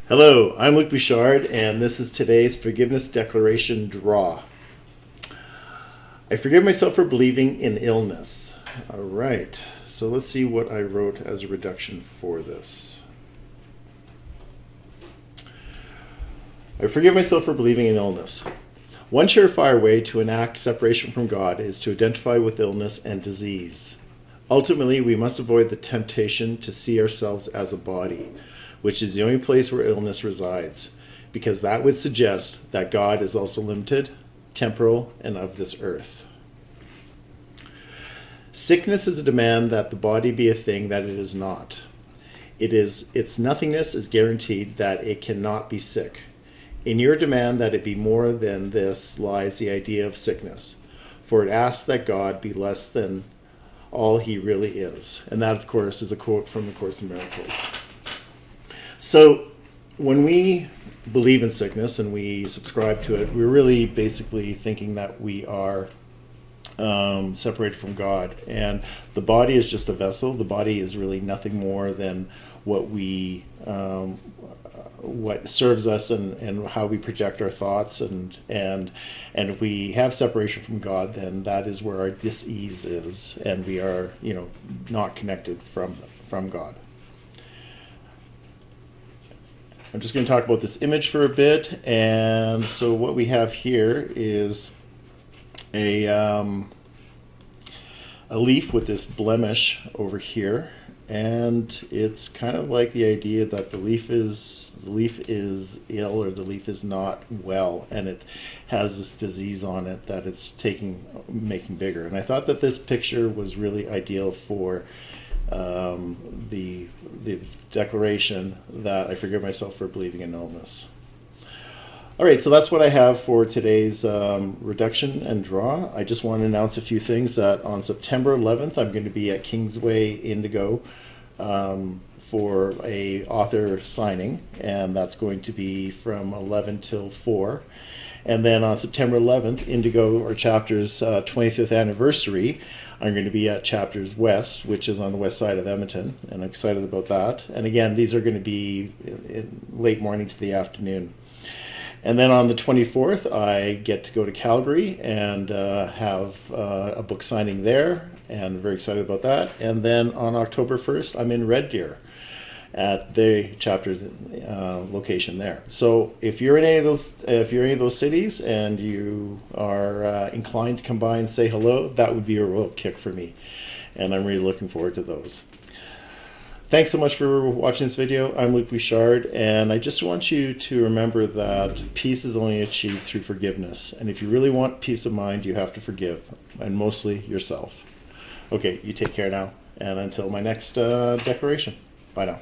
Hello, I'm Luc Bouchard, and this is today's Forgiveness Declaration Draw. I forgive myself for believing in illness. All right, so let's see what I wrote as a reduction for this. I forgive myself for believing in illness. One surefire way to enact separation from God is to identify with illness and disease. Ultimately, we must avoid the temptation to see ourselves as a body, which is the only place where illness resides, because that would suggest that God is also limited, temporal, and of this earth. Sickness is a demand that the body be a thing that it is not. Its nothingness is guaranteed that it cannot be sick. In your demand that it be more than this lies the idea of sickness, for it asks that God be less than all he really is. And that, of course, is a quote from the Course in Miracles. So when we believe in sickness and we subscribe to it, we're really basically thinking that we are separated from God. And the body is just a vessel. The body is really nothing more than what serves us and how we project our thoughts. And if we have separation from God, then that is where our dis-ease is, and we are, not connected from God. I'm just going to talk about this image for a bit. And so what we have here is a leaf with this blemish over here, and it's kind of like the idea that the leaf is ill, or the leaf is not well, and it has this disease on it that it's making bigger. And I thought that this picture was really ideal for the declaration that I forgive myself for believing in illness. All right, so that's what I have for today's reduction and draw. I just want to announce a few things. That on September 11th, I'm going to be at Kingsway Indigo for a author signing, and that's going to be from 11 till 4. And then on September 11th, Indigo, or Chapter's 25th anniversary, I'm going to be at Chapters West, which is on the west side of Edmonton, and I'm excited about that. And again, these are going to be in late morning to the afternoon. And then on the 24th, I get to go to Calgary and have a book signing there, and very excited about that. And then on October 1st, I'm in Red Deer at the Chapter's location there. So if you're in any of those cities and you are inclined to come by and say hello, that would be a real kick for me, and I'm really looking forward to those. Thanks so much for watching this video. I'm Luc Bouchard, and I just want you to remember that peace is only achieved through forgiveness. And if you really want peace of mind, you have to forgive, and mostly yourself. Okay, you take care now, and until my next declaration. Bye now.